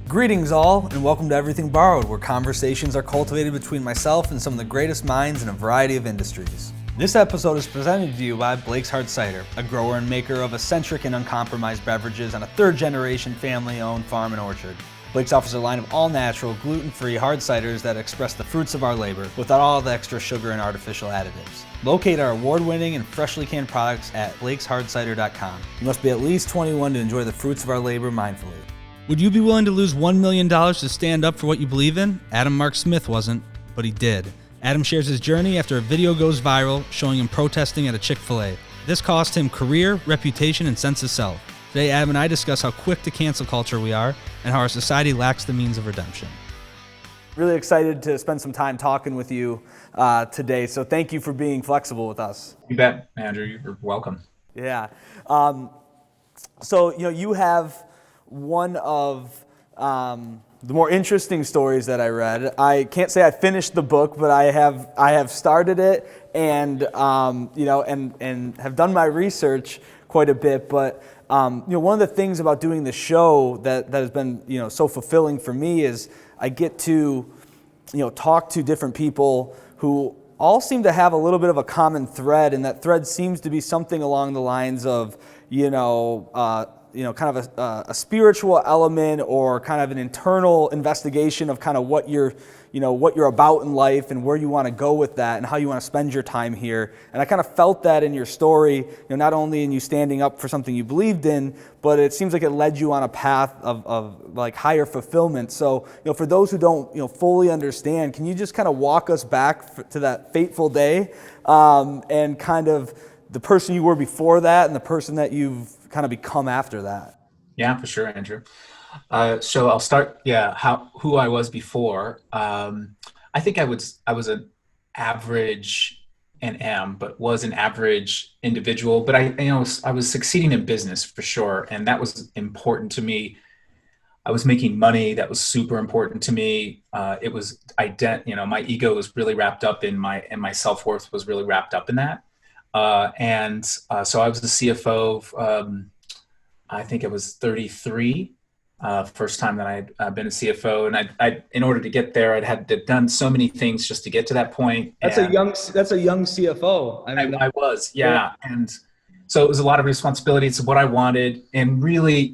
Greetings all, and welcome to Everything Borrowed, where conversations are cultivated between myself and some of the greatest minds in a variety of industries. This episode is presented to you by Blake's Hard Cider, a grower and maker of eccentric and uncompromised beverages on a third-generation family-owned farm and orchard. Blake's offers a line of all-natural, gluten-free hard ciders that express the fruits of our labor without all the extra sugar and artificial additives. Locate our award-winning and freshly canned products at blakeshardcider.com. You must be at least 21 to enjoy the fruits of our labor mindfully. Would you be willing to lose $1 million to stand up for what you believe in? Adam Mark Smith wasn't, but he did. Adam shares his journey after a video goes viral showing him protesting at a Chick-fil-A. This cost him career, reputation, and sense of self. Today, Adam and I discuss how quick to cancel culture we are and how our society lacks the means of redemption. Really excited to spend some time talking with you today, so thank you for being flexible with us. You bet, Andrew. You're welcome. Yeah. So, you have one of the more interesting stories that I read. I can't say I finished the book, but I have started it and and have done my research quite a bit. But one of the things about doing the show that has been so fulfilling for me is I get to talk to different people who all seem to have a little bit of a common thread, and that thread seems to be something along the lines of kind of a spiritual element or kind of an internal investigation of kind of what you're about in life and where you want to go with that and how you want to spend your time here. And I kind of felt that in your story, not only in you standing up for something you believed in, but it seems like it led you on a path of like higher fulfillment. So, for those who don't, fully understand, can you just kind of walk us back to that fateful day and kind of the person you were before that and the person that you've kind of become after that? Yeah, for sure, Andrew. So I'll start. Who I was before. I think I was an average and am, but was an average individual. But I was succeeding in business for sure, and that was important to me. I was making money. That was super important to me. It was my ego was really wrapped up in my self-worth was really wrapped up in that. So I was the CFO of, I think I was 33, first time that I'd been a CFO. And I in order to get there, I'd had done so many things just to get to that point. That's a young CFO. I was, yeah. And so it was a lot of responsibility. It's what I wanted. And really,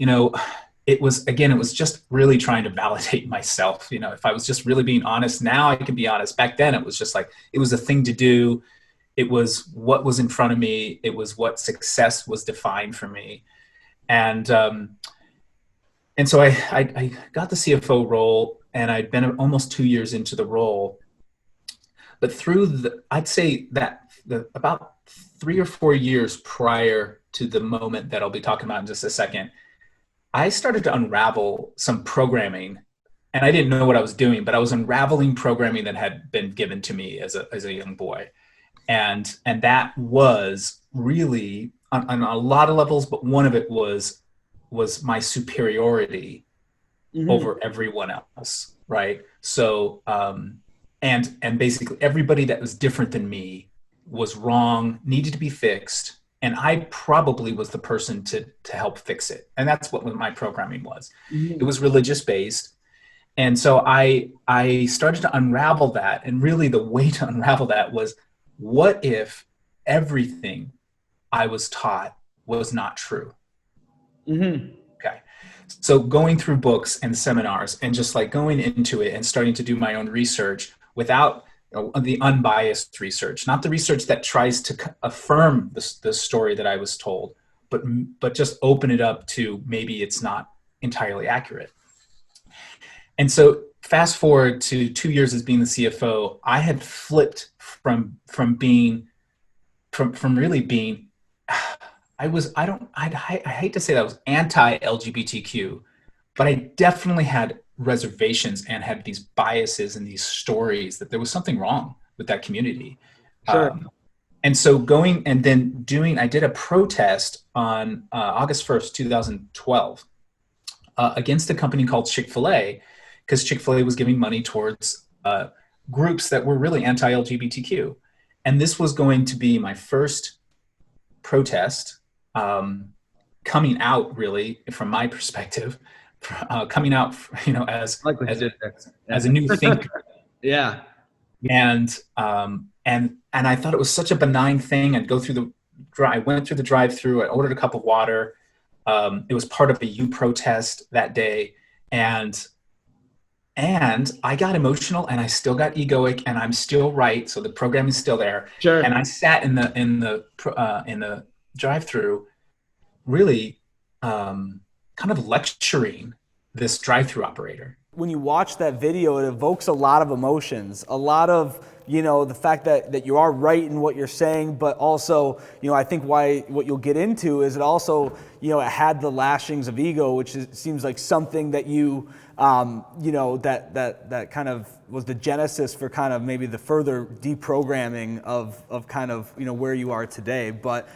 it was just really trying to validate myself. If I was just really being honest, now I can be honest. Back then it was just like, it was a thing to do. It was what was in front of me. It was what success was defined for me. And so I got the CFO role, and I'd been almost 2 years into the role. But I'd say that about 3 or 4 years prior to the moment that I'll be talking about in just a second, I started to unravel some programming. And I didn't know what I was doing, but I was unraveling programming that had been given to me as a young boy. And that was really on a lot of levels, but one of it was my superiority over everyone else, right? So and basically everybody that was different than me was wrong, needed to be fixed, and I probably was the person to help fix it. And that's what my programming was. It was religious based. And so I started to unravel that, and really the way to unravel that was, what if everything I was taught was not true? Okay. So going through books and seminars and just like going into it and starting to do my own research without the unbiased research, not the research that tries to affirm the story that I was told, but just open it up to maybe it's not entirely accurate. And so fast forward to 2 years as being the CFO, I had flipped from really being, I hate to say that I was anti-LGBTQ, but I definitely had reservations and had these biases and these stories that there was something wrong with that community. Sure. And so I did a protest on August 1st, 2012, against a company called Chick-fil-A, because Chick-fil-A was giving money towards groups that were really anti-LGBTQ. And this was going to be my first protest coming out, really, from my perspective, coming out, as a new thinker. Yeah. And I thought it was such a benign thing. I went through the drive-through. I ordered a cup of water. It was part of a U protest that day, and I got emotional, and I still got egoic, and I'm still right. So the program is still there. Sure. And I sat in the drive-through, really kind of lecturing this drive-through operator. When you watch that video, it evokes a lot of emotions, a lot of, the fact that you are right in what you're saying, but also, I think what you'll get into is it also, it had the lashings of ego, which seems like something that you, that kind of was the genesis for kind of maybe the further deprogramming of kind of, where you are today. But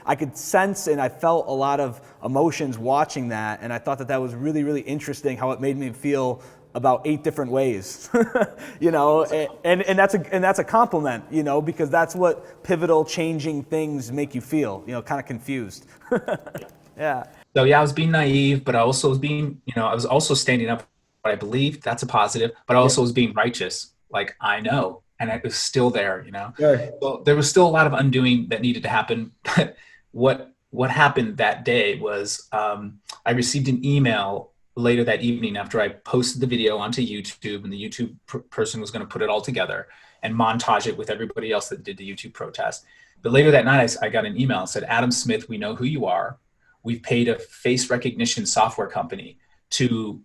I could sense and I felt a lot of emotions watching that. And I thought that was really, really interesting how it made me feel about 8 different ways, and that's a compliment, because that's what pivotal changing things make you feel, kind of confused. Yeah. So I was being naive, but I also was being, I was also standing up for what I believed. That's a positive, but I also was being righteous. Like, I know, and it was still there, Sure. So there was still a lot of undoing that needed to happen. But what happened that day was, I received an email later that evening after I posted the video onto YouTube, and the YouTube person was going to put it all together and montage it with everybody else that did the YouTube protest. But later that night, I got an email and said, Adam Smith, we know who you are. We've paid a face recognition software company to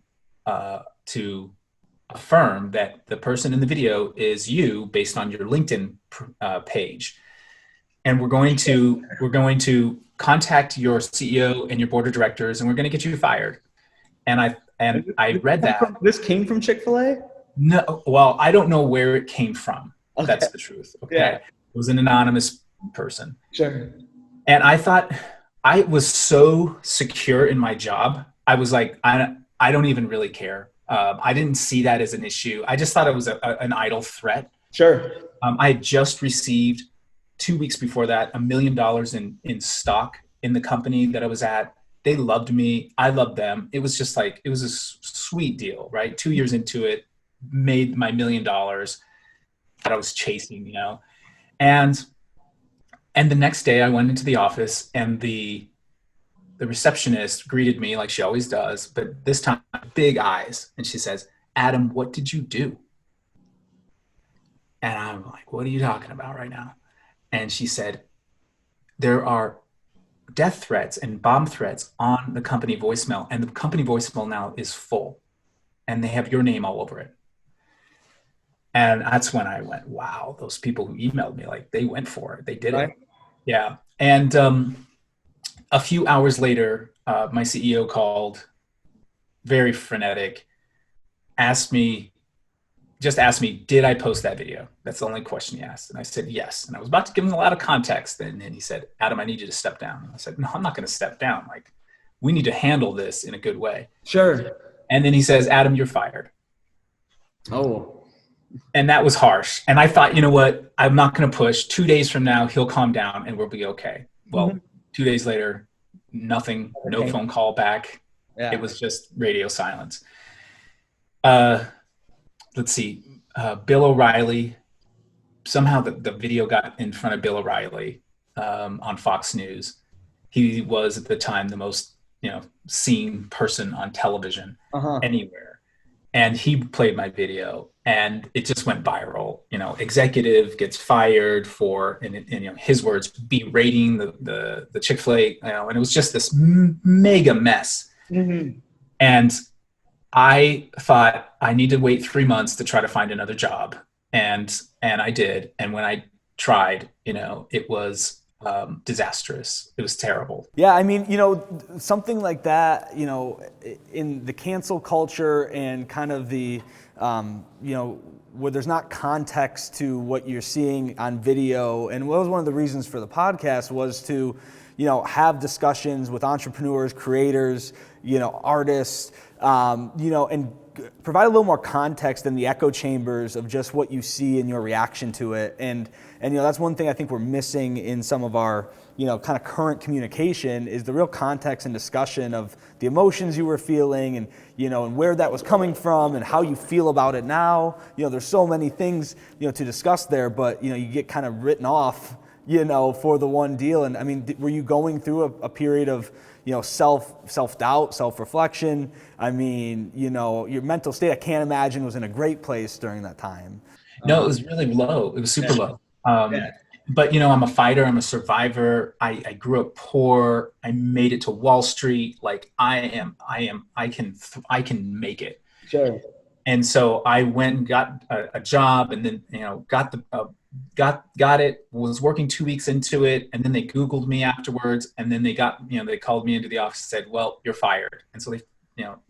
affirm that the person in the video is you based on your LinkedIn page. And we're going to contact your CEO and your board of directors, and we're going to get you fired. And I read that. This came from Chick-fil-A? No, well, I don't know where it came from. Okay. That's the truth. Okay. Yeah. It was an anonymous person. Sure. And I thought, I was so secure in my job. I was like, I don't even really care. I didn't see that as an issue. I just thought it was an idle threat. Sure. I had just received 2 weeks before that $1 million in stock in the company that I was at. They loved me. I loved them. It was just like, it was a sweet deal, right? 2 years into it, made my $1 million that I was chasing, And the next day I went into the office, and the receptionist greeted me like she always does, but this time big eyes. And she says, Adam, what did you do? And I'm like, what are you talking about right now? And she said, there are death threats and bomb threats on the company voicemail, and the company voicemail now is full, and they have your name all over it. And that's when I went, wow, those people who emailed me, like, they went for it. They did it. Yeah. And a few hours later, my CEO called, very frenetic, asked me, did I post that video? That's the only question he asked. And I said, yes. And I was about to give him a lot of context. And then he said, Adam, I need you to step down. And I said, no, I'm not going to step down. Like, we need to handle this in a good way. Sure. And then he says, Adam, you're fired. Oh. And that was harsh. And I thought, you know what? I'm not going to push. 2 days from now, he'll calm down and we'll be okay. Well, 2 days later, nothing, no phone call back. Yeah. It was just radio silence. Let's see, Bill O'Reilly, somehow the video got in front of Bill O'Reilly on Fox News. He was at the time the most, seen person on television anywhere. And he played my video, and it just went viral. Executive gets fired for, in his words, berating the Chick-fil-A, and it was just this mega mess. Mm-hmm. And I thought I need to wait 3 months to try to find another job. And I did. And when I tried, it was disastrous. It was terrible. Yeah. I mean, something like that, in the cancel culture and kind of the, where there's not context to what you're seeing on video. And what was one of the reasons for the podcast was to, have discussions with entrepreneurs, creators, artists, and provide a little more context in the echo chambers of just what you see and your reaction to it. And that's one thing I think we're missing in some of our, kind of current communication, is the real context and discussion of the emotions you were feeling, and, and where that was coming from and how you feel about it now. There's so many things, to discuss there, but, you get kind of written off, for the one deal. And I mean, were you going through a period of, self-doubt, self-reflection? I mean, your mental state, I can't imagine, was in a great place during that time. No, it was really low. It was super low. But, I'm a fighter. I'm a survivor. I grew up poor. I made it to Wall Street. Like I can make it. Sure. And so I went and got a job, and then, got it, was working 2 weeks into it. And then they Googled me afterwards. And then they called me into the office and said, well, you're fired. And so they,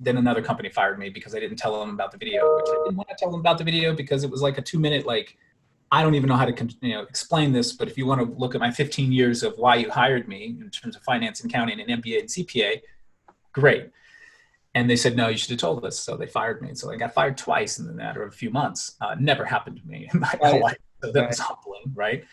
then another company fired me because I didn't tell them about the video, which I didn't want to tell them about the video because it was like a 2-minute, like, I don't even know how to explain this, but if you want to look at my 15 years of why you hired me in terms of finance and accounting and MBA and CPA, great. And they said, no, you should have told us. So they fired me. So I got fired twice in the matter of a few months. Never happened to me in my life. So that was humbling, right?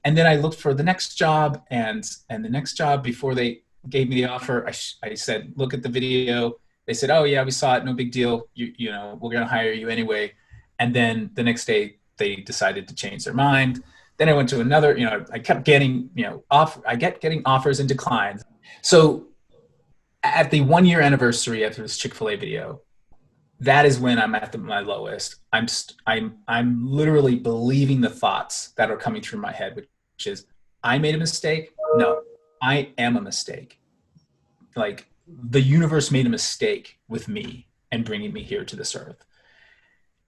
And then I looked for the next job, and the next job, before they gave me the offer, I said, look at the video. They said, oh yeah, we saw it. No big deal. We're going to hire you anyway. And then the next day, they decided to change their mind. Then I went to another, I kept getting, getting offers and declines. So at the 1-year anniversary after this Chick-fil-A video, that is when I'm at my lowest. I'm literally believing the thoughts that are coming through my head, which is, I made a mistake. No, I am a mistake. Like, the universe made a mistake with me and bringing me here to this earth.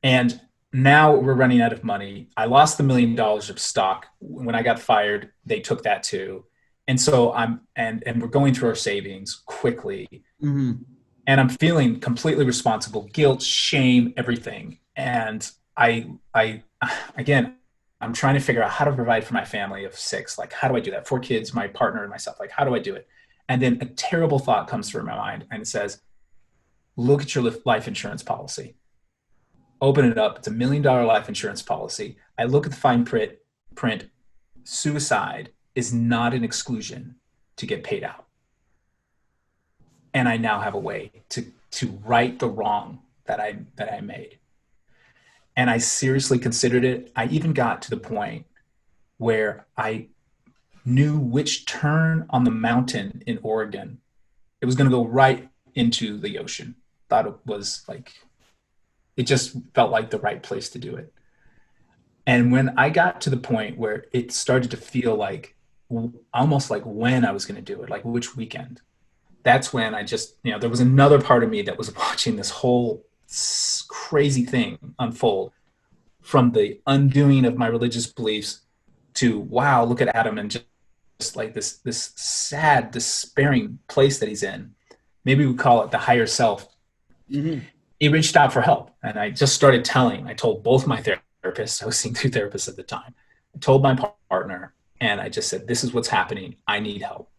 And now we're running out of money. I lost $1 million of stock. When I got fired, they took that too. And so and we're going through our savings quickly. Mm-hmm. And I'm feeling completely responsible, guilt, shame, everything. And again, I'm trying to figure out how to provide for my family of 6. Like, how do I do that? 4 kids, my partner, and myself. Like, how do I do it? And then a terrible thought comes through my mind, and it says, look at your life insurance policy. Open it up. It's $1 million life insurance policy. I look at the fine print. Suicide is not an exclusion to get paid out. And I now have a way to right the wrong that I made. And I seriously considered it. I even got to the point where I knew which turn on the mountain in Oregon, it was going to go right into the ocean. Thought it was like, it just felt like the right place to do it. And when I got to the point where it started to feel like, almost like when I was going to do it, like which weekend, that's when I just, there was another part of me that was watching this whole crazy thing unfold, from the undoing of my religious beliefs to, wow, look at Adam, and just like this sad, despairing place that he's in. Maybe we call it the higher self. Mm-hmm. He reached out for help, and I just started telling. I told both my therapists. I was seeing 2 therapists at the time. I told my partner, and I just said, this is what's happening. I need help.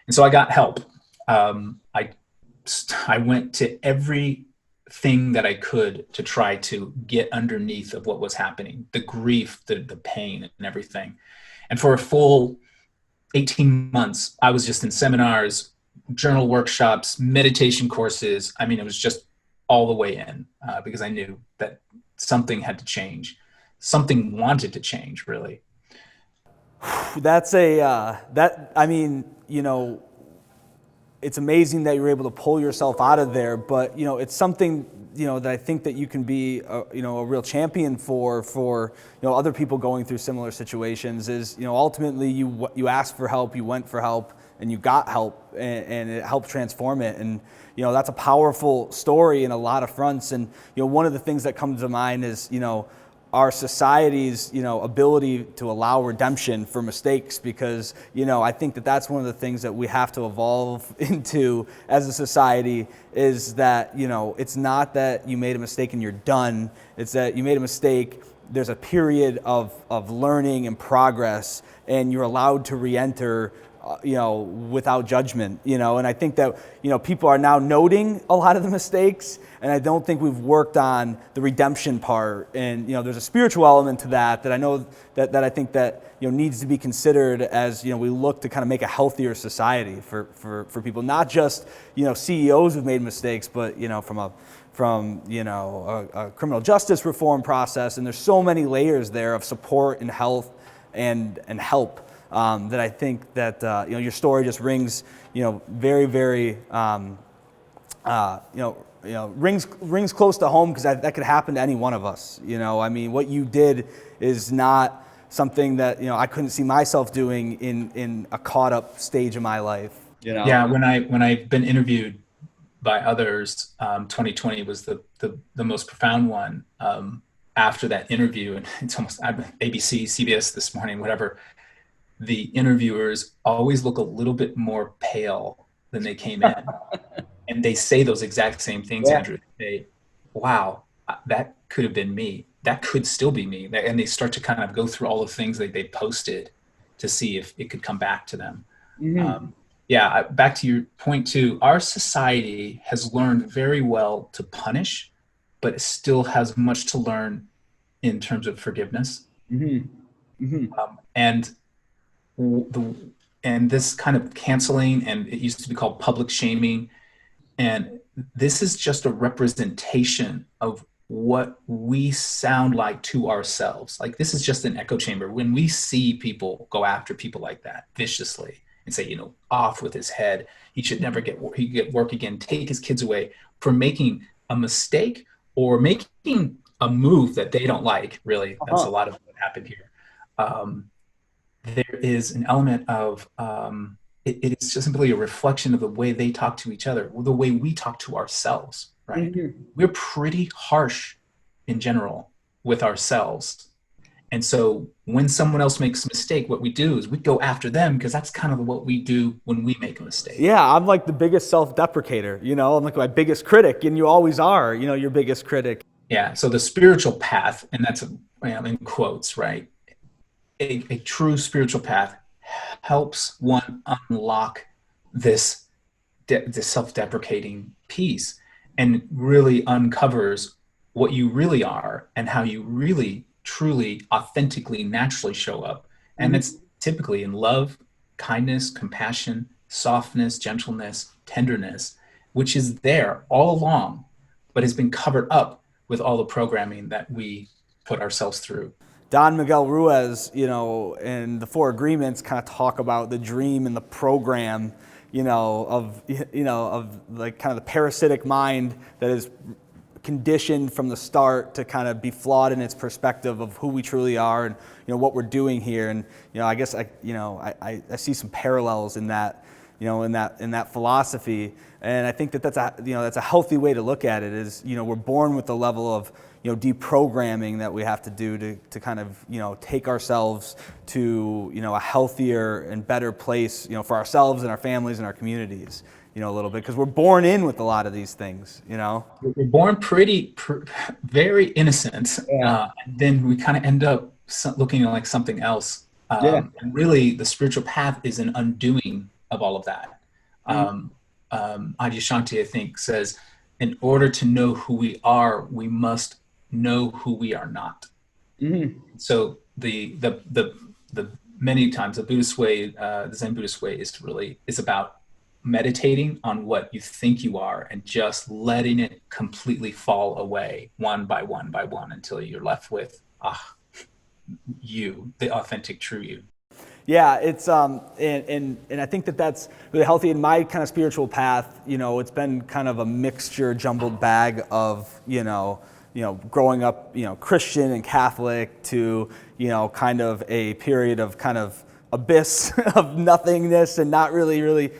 And so I got help. I went to everything that I could to try to get underneath of what was happening, the grief, the pain, and everything. And for a full 18 months, I was just in seminars, journal workshops, meditation courses. I mean, it was just all the way in, because I knew that something had to change. Something wanted to change, really. That's it's amazing that you're able to pull yourself out of there, but, it's something, that I think that you can be, a real champion for, other people going through similar situations is, ultimately you asked for help, you went for help, and you got help, and it helped transform it. And, that's a powerful story in a lot of fronts. And, one of the things that comes to mind is, our society's, ability to allow redemption for mistakes, because, I think that that's one of the things that we have to evolve into as a society, is that, it's not that you made a mistake and you're done. It's that you made a mistake, there's a period of learning and progress, and you're allowed to re-enter without judgment, and I think that, people are now noting a lot of the mistakes, and I don't think we've worked on the redemption part. And, there's a spiritual element to that I know that I think that, needs to be considered as, we look to kind of make a healthier society for people, not just, CEOs who've made mistakes, but, from a criminal justice reform process. And there's so many layers there of support and health and help. That I think that your story just rings, very, very, rings close to home, because that could happen to any one of us. What you did is not something that I couldn't see myself doing in a caught up stage of my life. Yeah, when I've been interviewed by others, 2020 was the most profound one. After that interview, and it's almost ABC, CBS this morning, whatever. The interviewers always look a little bit more pale than they came in. And they say those exact same things, Andrew. They say, wow, that could have been me. That could still be me. And they start to kind of go through all the things that they posted to see if it could come back to them. Mm-hmm. Back to your point too, our society has learned very well to punish, but it still has much to learn in terms of forgiveness. Mm-hmm. Mm-hmm. And this kind of canceling, and it used to be called public shaming. And this is just a representation of what we sound like to ourselves. Like, this is just an echo chamber. When we see people go after people like that viciously and say, off with his head, he should never get work again, take his kids away, for making a mistake or making a move that they don't like, really. That's a lot of what happened here. There is an element of, it is just simply a reflection of the way they talk to each other, or the way we talk to ourselves, right? Mm-hmm. We're pretty harsh in general with ourselves. And so when someone else makes a mistake, what we do is we go after them, because that's kind of what we do when we make a mistake. Yeah, I'm like the biggest self-deprecator, I'm like my biggest critic, and you always are, your biggest critic. Yeah, so the spiritual path, and that's in quotes, right? A true spiritual path helps one unlock this self-deprecating piece, and really uncovers what you really are and how you really, truly, authentically, naturally show up. And it's typically in love, kindness, compassion, softness, gentleness, tenderness, which is there all along, but has been covered up with all the programming that we put ourselves through. Don Miguel Ruiz, and the Four Agreements kind of talk about the dream and the program, of like kind of the parasitic mind that is conditioned from the start to kind of be flawed in its perspective of who we truly are and, what we're doing here. And, I guess I see some parallels in that, in that philosophy. And I think that's a healthy way to look at it. Is, we're born with the level of, deprogramming that we have to do to kind of, take ourselves to, a healthier and better place, for ourselves and our families and our communities, a little bit, because we're born in with a lot of these things, We're born very innocent. And then we kind of end up looking like something else. And really, the spiritual path is an undoing of all of that. Adyashanti, I think, says, in order to know who we are, we must know who we are not. Mm-hmm. So the many times the Buddhist way, the Zen Buddhist way, is about meditating on what you think you are and just letting it completely fall away one by one by one until you're left with you, the authentic true you. Yeah, it's and I think that's really healthy. In my kind of spiritual path, it's been kind of a mixture, jumbled bag of growing up, Christian and Catholic, to kind of a period of kind of abyss of nothingness and not really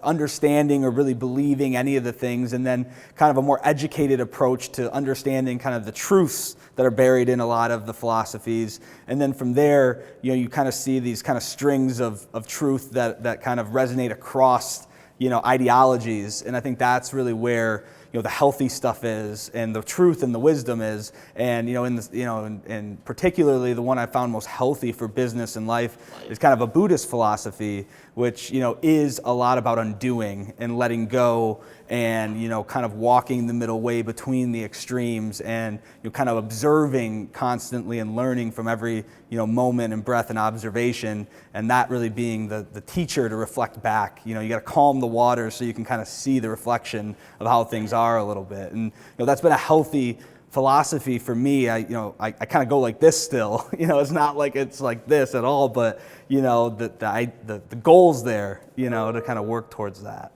understanding or really believing any of the things, and then kind of a more educated approach to understanding kind of the truths that are buried in a lot of the philosophies. And then from there, you kind of see these kind of strings of truth that kind of resonate across ideologies. And I think that's really where the healthy stuff is, and the truth and the wisdom is. And and particularly the one I found most healthy for business and life is kind of a Buddhist philosophy, which is a lot about undoing and letting go, and kind of walking the middle way between the extremes, and kind of observing constantly and learning from every moment and breath and observation, and that really being the teacher to reflect back. You got to calm the water so you can kind of see the reflection of how things are a little bit. And that's been a healthy philosophy for me. I kind of go like this still. It's not like it's like this at all, but the goal's there, to kind of work towards that.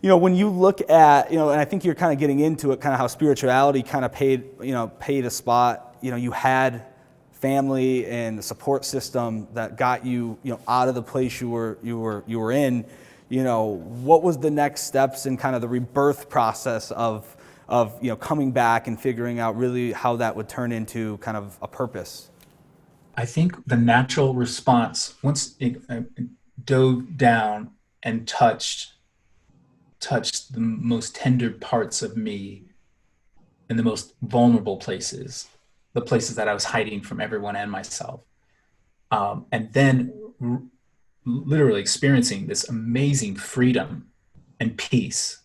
When you look at, and I think you're kind of getting into it, kind of how spirituality kind of paid a spot. You had family and the support system that got you, out of the place you were in. What was the next steps in kind of the rebirth process of coming back and figuring out really how that would turn into kind of a purpose? I think the natural response, once it dove down and touched the most tender parts of me in the most vulnerable places, the places that I was hiding from everyone and myself. And then literally experiencing this amazing freedom and peace.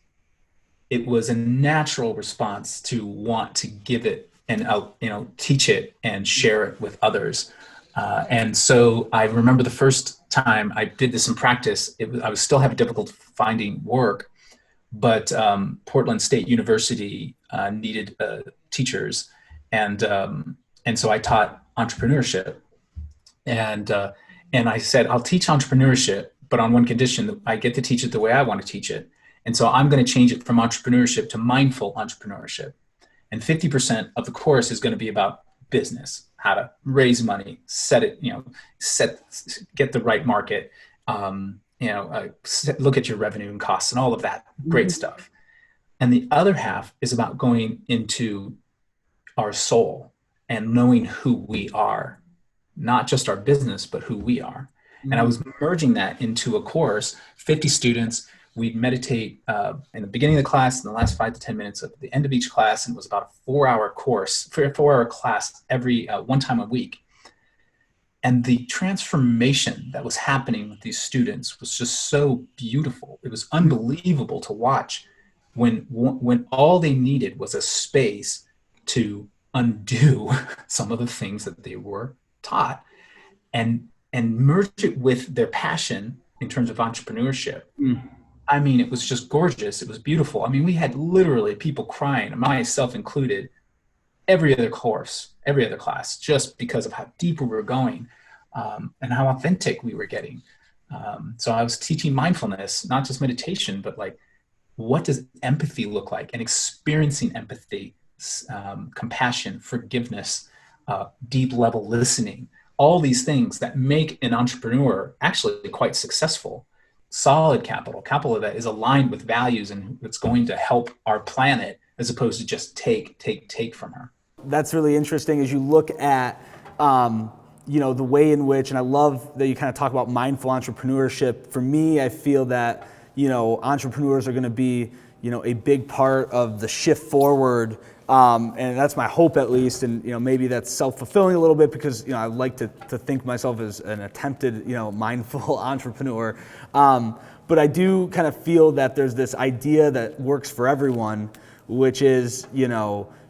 It was a natural response to want to give it and teach it and share it with others. And so I remember the first time I did this in practice, I was still having difficulty finding work, but Portland State University needed teachers, and so I taught entrepreneurship, and I said, I'll teach entrepreneurship, but on one condition, that I get to teach it the way I want to teach it. And so I'm going to change it from entrepreneurship to mindful entrepreneurship. And 50% of the course is going to be about business, how to raise money, get the right market, look at your revenue and costs and all of that great stuff. And the other half is about going into our soul and knowing who we are, not just our business, but who we are. And I was merging that into a course, 50 students. We'd meditate in the beginning of the class, in the last 5 to 10 minutes at the end of each class. And it was about a 4-hour course, 4-hour class every one time a week. And the transformation that was happening with these students was just so beautiful. It was unbelievable to watch when all they needed was a space to undo some of the things that they were taught and merge it with their passion in terms of entrepreneurship. I mean, it was just gorgeous. It was beautiful. I mean, we had literally people crying, myself included, every other class, just because of how deep we were going and how authentic we were getting. So I was teaching mindfulness, not just meditation, but like, what does empathy look like? And experiencing empathy, compassion, forgiveness, deep level listening, all these things that make an entrepreneur actually quite successful. Solid capital that is aligned with values and it's going to help our planet, as opposed to just take from her. That's really interesting as you look at, the way in which, and I love that you kind of talk about mindful entrepreneurship. For me, I feel that, entrepreneurs are going to be, a big part of the shift forward. And that's my hope, at least. And, maybe that's self-fulfilling a little bit because, I like to think myself as an attempted, mindful entrepreneur. But I do kind of feel that there's this idea that works for everyone, which is,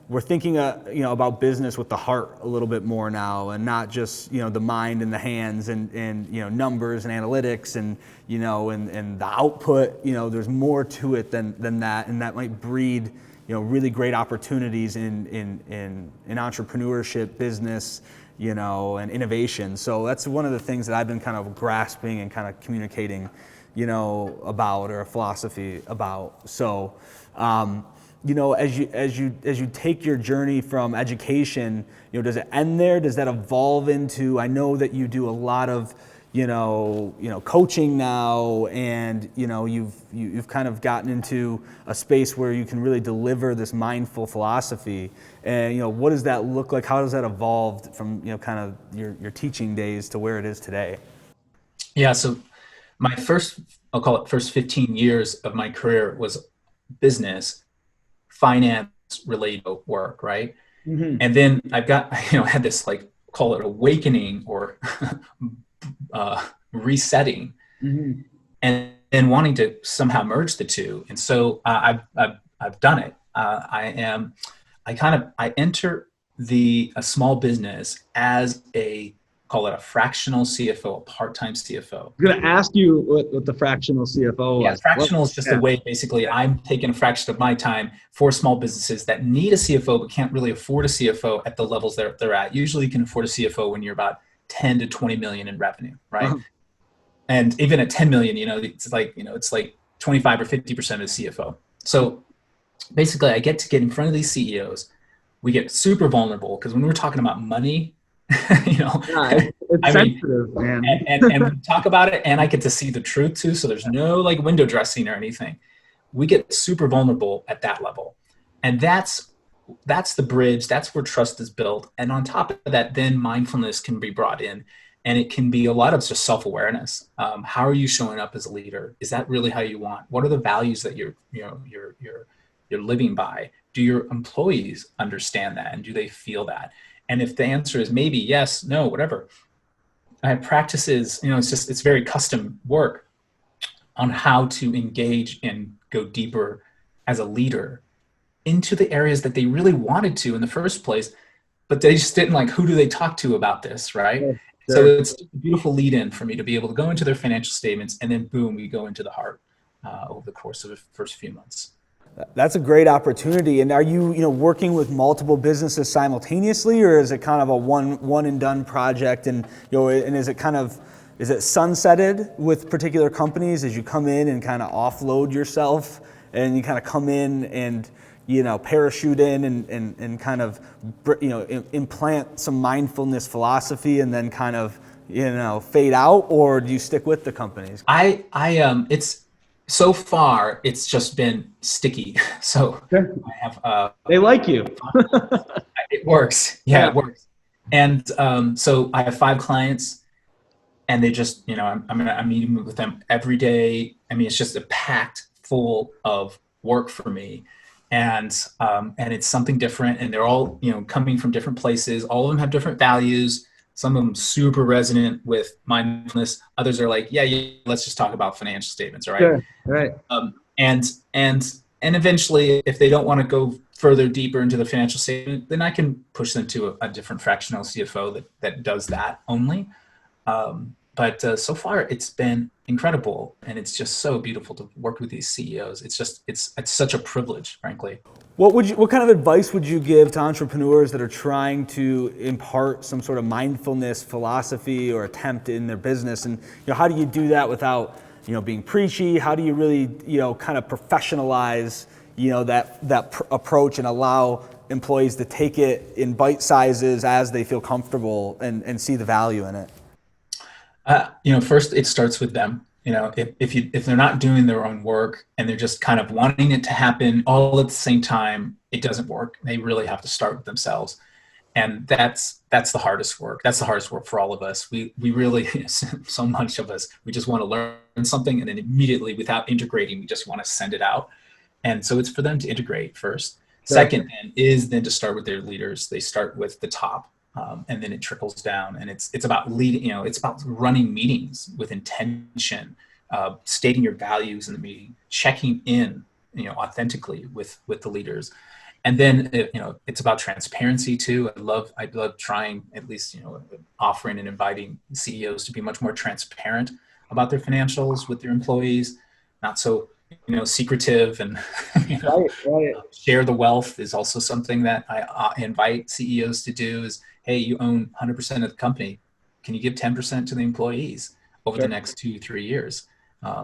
we're thinking, about business with the heart a little bit more now, and not just, the mind and the hands and numbers and analytics and, and the output. There's more to it than that, and that might breed, really great opportunities in entrepreneurship, business, and innovation. So that's one of the things that I've been kind of grasping and kind of communicating, about, or a philosophy about. So, as you take your journey from education, does it end there? Does that evolve into? I know that you do a lot of, coaching now, and you've kind of gotten into a space where you can really deliver this mindful philosophy. And what does that look like? How does that evolve from kind of your teaching days to where it is today? Yeah, so I'll call it first 15 years of my career was business, finance related work, right? Mm-hmm. And then I've got, had this like, call it awakening or resetting, Mm-hmm. and then wanting to somehow merge the two. And so I've done it. I enter a small business as call it a fractional CFO, a part-time CFO. I'm going to ask you what the fractional CFO Yeah, was. fractional is just a way, basically, I'm taking a fraction of my time for small businesses that need a CFO but can't really afford a CFO at the levels they're at. Usually you can afford a CFO when you're about 10 to 20 million in revenue, right? Uh-huh. And even at 10 million, it's like 25 or 50% of the CFO. So basically I get to get in front of these CEOs. We get super vulnerable because when we're talking about money, it's sensitive, man. And we talk about it, and I get to see the truth too. So there's no like window dressing or anything. We get super vulnerable at that level, and that's the bridge. That's where trust is built. And on top of that, then mindfulness can be brought in, and it can be a lot of just self-awareness. How are you showing up as a leader? Is that really how you want? What are the values that you're living by? Do your employees understand that, and do they feel that? And if the answer is maybe yes, no, whatever, I have practices, it's very custom work on how to engage and go deeper as a leader into the areas that they really wanted to in the first place, but they just didn't who do they talk to about this, right? Sure. So it's a beautiful lead in for me to be able to go into their financial statements, and then boom, we go into the heart over the course of the first few months. That's a great opportunity. And are you, working with multiple businesses simultaneously, or is it kind of a one and done project? And and is it sunsetted with particular companies as you come in and kind of offload yourself, and you kind of come in and parachute in and kind of implant some mindfulness philosophy and then kind of fade out, or do you stick with the companies? So far, it's just been sticky. So sure. I have. They like you. It works. Yeah, it works. And so I have 5 clients, and they just, I'm meeting with them every day. I mean, it's just a packed full of work for me, and it's something different. And they're all, coming from different places. All of them have different values. Some of them super resonant with mindfulness. Others are like, yeah, let's just talk about financial statements, right? Sure, right. And eventually, if they don't want to go further deeper into the financial statement, then I can push them to a different fractional CFO that does that only. But so far, it's been incredible, and it's just so beautiful to work with these CEOs. It's such a privilege, frankly. What kind of advice would you give to entrepreneurs that are trying to impart some sort of mindfulness philosophy or attempt in their business? And how do you do that without being preachy? How do you really kind of professionalize that approach and allow employees to take it in bite sizes as they feel comfortable and see the value in it? First it starts with them. If they're not doing their own work and they're just kind of wanting it to happen all at the same time, it doesn't work. They really have to start with themselves. And that's the hardest work. That's the hardest work for all of us. We really, so much of us, we just want to learn something, and then immediately, without integrating, we just want to send it out. And so it's for them to integrate first. Sure. Second, then, is then to start with their leaders. They start with the top. And then it trickles down, and it's about leading. It's about running meetings with intention, stating your values in the meeting, checking in, authentically with the leaders, and then it's about transparency too. I love trying, at least offering and inviting CEOs to be much more transparent about their financials with their employees, not so secretive, and right. Share the wealth is also something that I invite CEOs to do. Is, hey, you own 100% of the company. Can you give 10% to the employees over the next 2-3 years?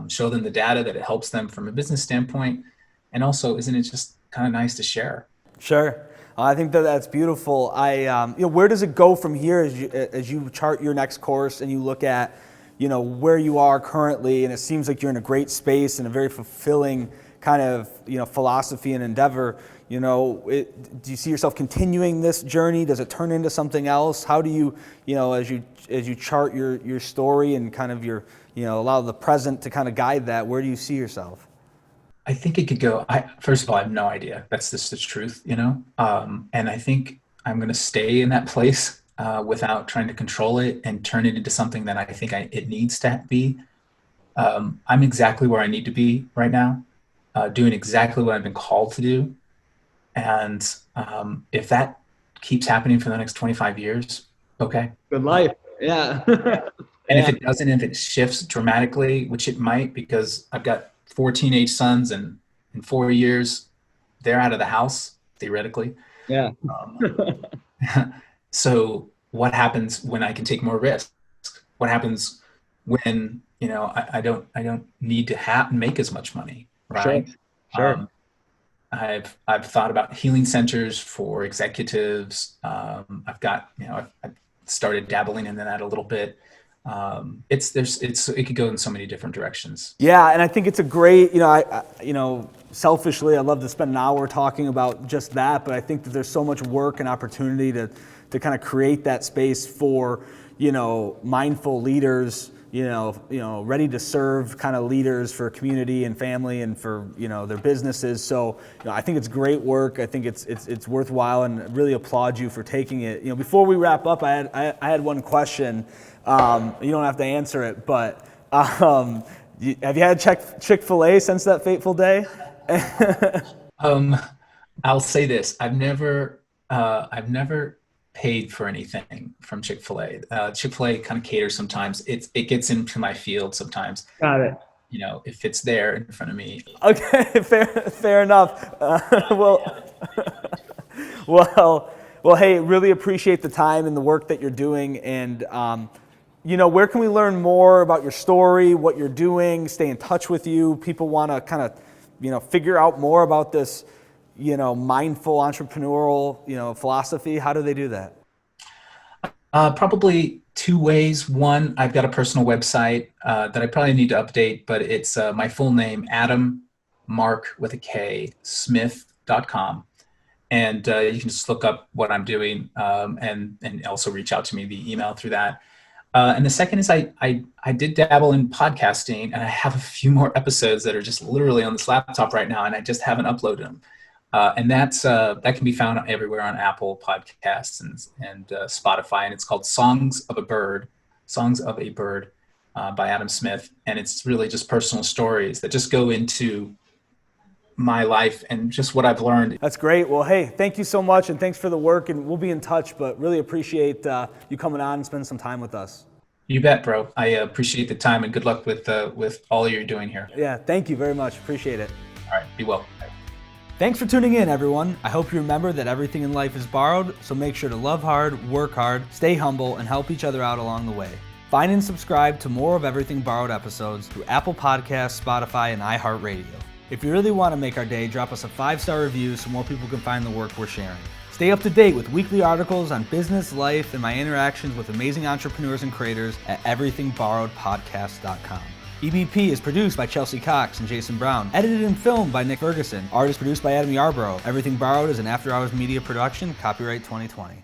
Show them the data that it helps them from a business standpoint. And also, isn't it just kind of nice to share? Sure. I think that's beautiful. Where does it go from here as you chart your next course and you look at, where you are currently, and it seems like you're in a great space and a very fulfilling kind of, philosophy and endeavor. Do you see yourself continuing this journey? Does it turn into something else? How do you, as you chart your story and kind of your, allow the present to kind of guide that, where do you see yourself? I think it could go. First of all, I have no idea. That's just the truth, you know. And I think I'm going to stay in that place without trying to control it and turn it into something that I think it needs to be. I'm exactly where I need to be right now, doing exactly what I've been called to do. And if that keeps happening for the next 25 years, okay. Good life. Yeah. And if it doesn't, if it shifts dramatically, which it might, because I've got 4 teenage sons, and in 4 years, they're out of the house, theoretically. Yeah. So what happens when I can take more risk? What happens when, I don't need to make as much money, right? Sure. I've thought about healing centers for executives. I've got, I've started dabbling in that a little bit. It could go in so many different directions. Yeah, and I think it's a great, selfishly, I'd love to spend an hour talking about just that, but I think that there's so much work and opportunity to kind of create that space for, mindful leaders, ready to serve kind of leaders for community and family and for, their businesses. So, I think it's great work. I think it's worthwhile, and really applaud you for taking it. Before we wrap up, I had one question. You don't have to answer it, but have you had Chick-fil-A since that fateful day? I'll say this: I've never paid for anything from Chick-fil-A. Chick-fil-A kind of caters sometimes. It gets into my field sometimes. Got it. If it's there in front of me. Okay, fair enough. Well, hey, really appreciate the time and the work that you're doing, and where can we learn more about your story, what you're doing, stay in touch with you? People want to kind of, figure out more about this, mindful entrepreneurial, philosophy. How do they do that? Probably 2 ways. One, I've got a personal website that I probably need to update, but it's my full name, Adam Mark with a K, Smith.com. And you can just look up what I'm doing and also reach out to me via email through that. And the second is I did dabble in podcasting, and I have a few more episodes that are just literally on this laptop right now, and I just haven't uploaded them. And that can be found everywhere on Apple Podcasts and Spotify, and it's called Songs of a Bird by Adam Smith. And it's really just personal stories that just go into my life and just what I've learned. That's great. Well, hey, thank you so much, and thanks for the work, and we'll be in touch, but really appreciate you coming on and spending some time with us. You bet, bro. I appreciate the time, and good luck with all you're doing here. Yeah, thank you very much. Appreciate it. All right, be well. Thanks for tuning in, everyone. I hope you remember that everything in life is borrowed, so make sure to love hard, work hard, stay humble, and help each other out along the way. Find and subscribe to more of Everything Borrowed episodes through Apple Podcasts, Spotify, and iHeartRadio. If you really want to make our day, drop us a 5-star review so more people can find the work we're sharing. Stay up to date with weekly articles on business, life, and my interactions with amazing entrepreneurs and creators at everythingborrowedpodcast.com. EBP is produced by Chelsea Cox and Jason Brown. Edited and filmed by Nick Ferguson. Art is produced by Adam Yarbrough. Everything Borrowed is an after-hours media production. Copyright 2020.